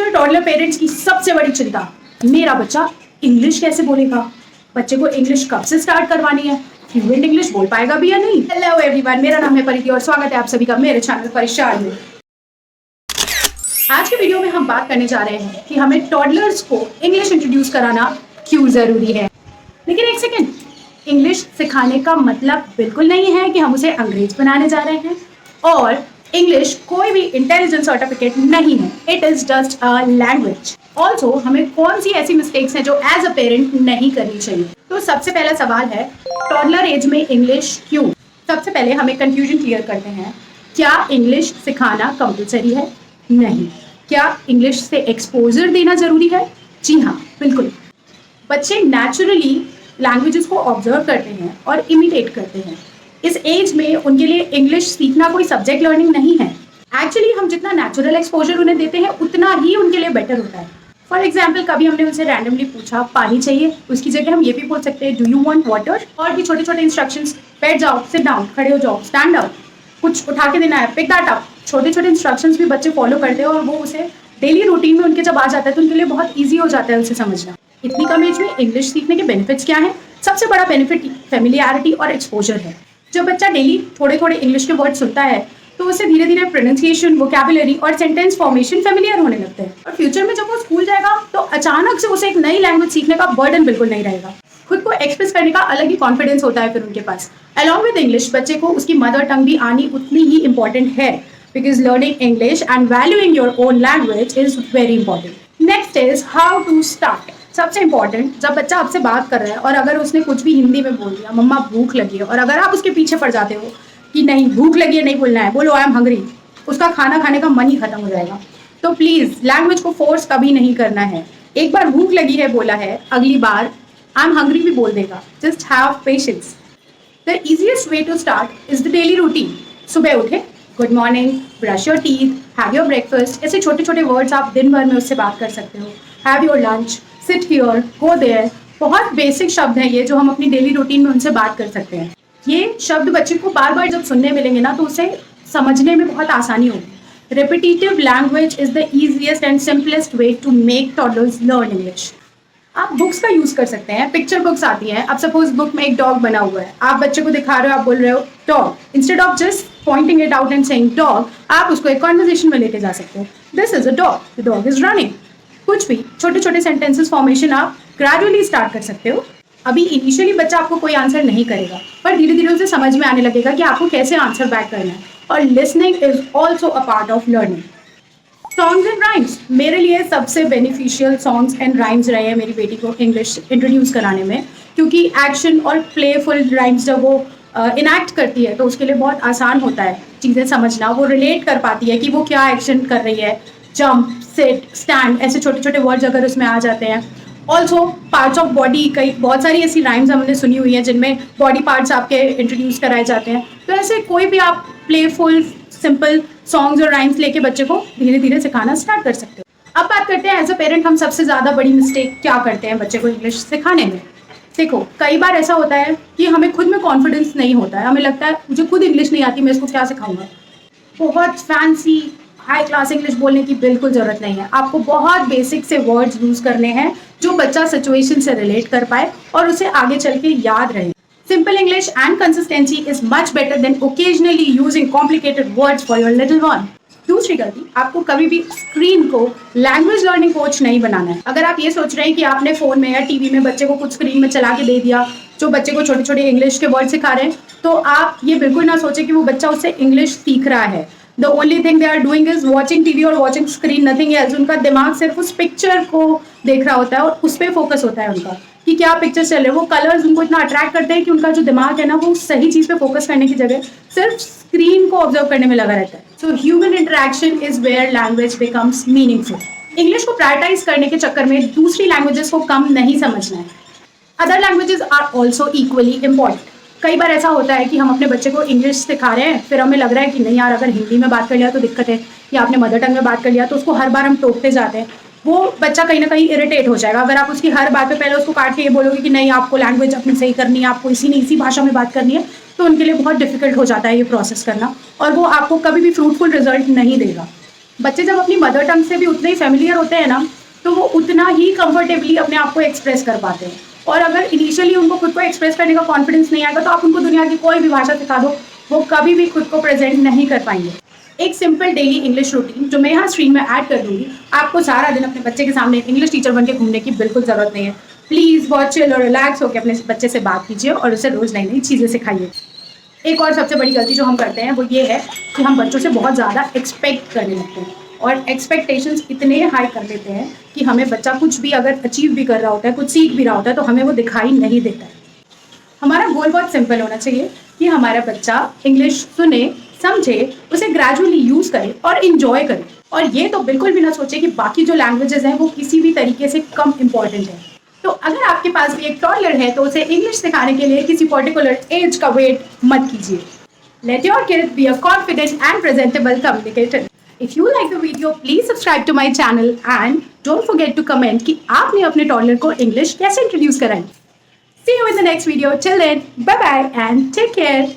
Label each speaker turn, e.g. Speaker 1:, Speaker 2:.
Speaker 1: Future toddler parents की सबसे बड़ी चिंता, मेरा बच्चा इंग्लिश कैसे बोलेगा, बच्चे को इंग्लिश कब से स्टार्ट करवानी है, फ्लुएंट इंग्लिश बोल पाएगा भी या नहीं। हेलो एवरीवन, मेरा नाम है परिधि और स्वागत है आप सभी का मेरे चैनल परिशार में। आज के वीडियो में हम बात करने जा रहे हैं कि हमें टॉडलर्स को इंग्लिश इंट्रोड्यूस कराना क्यों जरूरी है। लेकिन एक सेकेंड, इंग्लिश सिखाने का मतलब बिल्कुल नहीं है कि हम उसे अंग्रेज बनाने जा रहे हैं, और इंग्लिश कोई भी इंटेलिजेंस सर्टिफिकेट नहीं है, it is just a language. Also हमें कौन सी ऐसी मिस्टेक्स हैं जो एज अ पेरेंट नहीं करनी चाहिए। तो सबसे पहला सवाल है, टॉडलर एज में इंग्लिश क्यों। सबसे पहले हमें कंफ्यूजन क्लियर करते हैं। क्या इंग्लिश सिखाना कंपलसरी है? नहीं। क्या इंग्लिश से एक्सपोजर देना जरूरी है? जी हाँ, बिल्कुल। बच्चे नेचुरली लैंग्वेजेस को ऑब्जर्व करते हैं और इमिटेट करते हैं। इस एज में उनके लिए इंग्लिश सीखना कोई सब्जेक्ट लर्निंग नहीं है। एक्चुअली हम जितना नेचुरल एक्सपोजर उन्हें देते हैं उतना ही उनके लिए बेटर होता है। फॉर एग्जाम्पल, कभी हमने उनसे रैंडमली पूछा पानी चाहिए, उसकी जगह हम ये भी बोल सकते हैं डू यू वांट वाटर। और भी छोटे छोटे इंस्ट्रक्शंस, बैठ जाओ, सिट डाउन, खड़े हो जाओ, स्टैंड अप, कुछ उठा के देना है, पिक दैट अप। छोटे छोटे इंस्ट्रक्शंस भी बच्चे फॉलो करते हैं और वो उसे डेली रूटीन में उनके जब आ जाता है तो उनके लिए बहुत ईजी हो जाता है उसे समझना। इतनी कम एज में इंग्लिश सीखने के बेनिफिट्स क्या हैं? सबसे बड़ा बेनिफिट फेमिलियरिटी और एक्सपोजर है। जब बच्चा डेली थोड़े थोड़े इंग्लिश के वर्ड सुनता है तो उसे धीरे धीरे प्रोनाउंसिएशन, वोकैबुलरी और सेंटेंस फॉर्मेशन फेमिलियर होने लगते हैं। और फ्यूचर में जब वो स्कूल जाएगा तो अचानक से उसे एक नई लैंग्वेज सीखने का बर्डन बिल्कुल नहीं रहेगा। खुद को एक्सप्रेस करने का अलग ही कॉन्फिडेंस होता है फिर उनके पास। अलॉन्ग विद इंग्लिश बच्चे को उसकी मदर टंग भी आनी उतनी ही इंपॉर्टेंट है, because learning English and valuing your own language is very important. Next is how to start. सबसे इंपॉर्टेंट, जब बच्चा आपसे बात कर रहा है और अगर उसने कुछ भी हिंदी में बोल दिया, मम्मा भूख लगी है, और अगर आप उसके पीछे पड़ जाते हो कि नहीं भूख लगी है नहीं बोलना है, बोलो आई एम हंग्री, उसका खाना खाने का मन ही खत्म हो जाएगा। तो प्लीज लैंग्वेज को फोर्स कभी नहीं करना है। एक बार भूख लगी है बोला है, अगली बार आई एम हंग्री भी बोल देगा। Just have patience. The easiest way to start is the daily routine. सुबह उठे, good morning, brush your teeth, have your breakfast, ऐसे छोटे छोटे वर्ड्स आप दिन भर में उससे बात कर सकते हो। Have your lunch, sit here, go there. बहुत बेसिक शब्द हैं ये जो हम अपनी डेली रूटीन में उनसे बात कर सकते हैं। ये शब्द बच्चे को बार बार जब सुनने मिलेंगे ना तो उसे समझने में बहुत आसानी होगी। Repetitive language is the easiest and simplest way to make toddlers learn English. आप बुक्स का यूज कर सकते हैं। पिक्चर बुक्स आती हैं। अब सपोज बुक में एक डॉग बना हुआ है, आप बच्चे को दिखा रहे हो, आप बोल रहे हो dog, instead of just pointing it out and saying dog, आप उसको एक कॉन्वर्सेशन में लेके जा सकते हो। This is a dog, the dog is running. कुछ भी छोटे छोटे सेंटेंसेस फॉर्मेशन आप ग्रेजुअली स्टार्ट कर सकते हो। अभी इनिशियली बच्चा आपको कोई आंसर नहीं करेगा, पर धीरे धीरे उसे समझ में आने लगेगा कि आपको कैसे आंसर बैक करना है। और listening is also a part of learning. Songs and rhymes, मेरे लिए सबसे बेनिफिशियल सॉन्ग्स एंड राइम्स रहे हैं मेरी बेटी को इंग्लिश इंट्रोड्यूस कराने में, क्योंकि एक्शन और प्लेफुल राइम्स जब वो इनैक्ट करती है तो उसके लिए बहुत आसान होता है चीज़ें समझना। वो रिलेट कर पाती है कि वो क्या एक्शन कर रही है। जंप, सिट, स्टैंड, ऐसे छोटे छोटे वर्ड्स अगर उसमें आ जाते हैं। ऑल्सो पार्ट्स ऑफ बॉडी, कई बहुत सारी ऐसी राइम्स हमने सुनी हुई हैं जिनमें बॉडी पार्ट्स आपके इंट्रोड्यूस कराए जाते हैं। तो ऐसे कोई भी आप प्लेफुल सिंपल सॉन्ग्स और राइम्स लेके बच्चे को धीरे धीरे सिखाना स्टार्ट कर सकते हो। अब बात करते हैं एज अ पेरेंट हम सबसे ज़्यादा बड़ी मिस्टेक क्या करते हैं बच्चे को इंग्लिश सिखाने में। देखो, कई बार ऐसा होता है कि हमें खुद में कॉन्फिडेंस नहीं होता है। हमें लगता है मुझे खुद इंग्लिश नहीं आती, मैं इसको क्या सिखाऊंगा। बहुत फैंसी हाई क्लास इंग्लिश बोलने की बिल्कुल ज़रूरत नहीं है। आपको बहुत बेसिक से वर्ड्स यूज़ करने हैं जो बच्चा सिचुएशन से रिलेट कर पाए और उसे आगे चल के याद रहे। Simple English and consistency is much better than occasionally using complicated words for your little one. दूसरी गलती, आपको कभी भी स्क्रीन को लैंग्वेज लर्निंग कोच नहीं बनाना है। अगर आप ये सोच रहे हैं कि आपने फोन में या टीवी में बच्चे को कुछ स्क्रीन में चला के दे दिया जो बच्चे को छोटे छोटे इंग्लिश के वर्ड सिखा रहे हैं, तो आप ये बिल्कुल ना सोचें कि वो बच्चा उससे इंग्लिश सीख रहा है। The only thing they are doing is watching TV और वॉचिंग स्क्रीन, नथिंग एल्स। उनका दिमाग सिर्फ उस पिक्चर को देख रहा होता है और उस पर फोकस होता है उनका कि क्या पिक्चर चल रहे हैं। वो कलर्स उनको इतना अट्रैक्ट करते हैं कि उनका जो दिमाग है ना वो सही चीज़ पे फोकस करने की जगह सिर्फ स्क्रीन को ऑब्जर्व करने में लगा रहता है। So human interaction is where language becomes meaningful. English को प्रायोरिटाइज करने के चक्कर में दूसरी लैंग्वेजेस को कम नहीं समझना है। Other languages are also equally important. कई बार ऐसा होता है कि हम अपने बच्चे को इंग्लिश सिखा रहे हैं, फिर हमें लग रहा है कि नहीं यार अगर हिंदी में बात कर लिया तो दिक्कत है, या आपने मदर टंग में बात कर लिया तो उसको हर बार हम टोकते जाते हैं। वो बच्चा कहीं ना कहीं इरिटेट हो जाएगा अगर आप उसकी हर बात पे पहले उसको काट के ये बोलोगे कि नहीं आपको लैंग्वेज अपनी सही करनी है, आपको इसी भाषा में बात करनी है, तो उनके लिए बहुत डिफिकल्ट हो जाता है ये प्रोसेस करना और वो आपको कभी भी फ्रूटफुल रिजल्ट नहीं देगा। बच्चे जब अपनी मदर टंग से भी उतने ही फेमिलियर होते हैं ना, तो वो उतना ही कंफर्टेबली अपने आप को एक्सप्रेस कर पाते हैं। और अगर इनिशियली उनको खुद को एक्सप्रेस करने का कॉन्फिडेंस नहीं आएगा, तो आप उनको दुनिया की कोई भी भाषा सिखा दो, वो कभी भी खुद को प्रेजेंट नहीं कर पाएंगे। एक सिंपल डेली इंग्लिश रूटीन जो मैं यहाँ स्क्रीन में ऐड कर दूंगी, आपको सारा दिन अपने बच्चे के सामने इंग्लिश टीचर बन के घूमने की बिल्कुल ज़रूरत नहीं है। प्लीज़ बहुत चिल और रिलैक्स होकर अपने बच्चे से बात कीजिए और उसे रोज़ नई नई चीज़ें सिखाइए। एक और सबसे बड़ी गलती जो हम करते हैं वो ये है कि हम बच्चों से बहुत ज़्यादा एक्सपेक्ट करने लगते हैं और एक्सपेक्टेशंस इतने हाई कर लेते हैं कि हमें बच्चा कुछ भी अगर अचीव भी कर रहा होता है, कुछ सीख भी रहा होता है, तो हमें वो दिखाई नहीं देता है। हमारा गोल बहुत सिंपल होना चाहिए कि हमारा बच्चा इंग्लिश सुने, समझे, उसे ग्रेजुअली यूज़ करे और इन्जॉय करे। और ये तो बिल्कुल भी ना सोचे कि बाकी जो लैंग्वेजेस हैं वो किसी भी तरीके से कम इम्पॉर्टेंट है। तो अगर आपके पास भी एक टॉडलर है तो उसे इंग्लिश सिखाने के लिए किसी पर्टिकुलर एज का वेट मत कीजिए। Let your kid be a confident and presentable communicator. If you like the video, please subscribe to my channel and don't forget to comment कि आपने अपने टॉडलर को इंग्लिश कैसे इंट्रोड्यूस कराई। See you in the next video. Till then, bye bye and take care.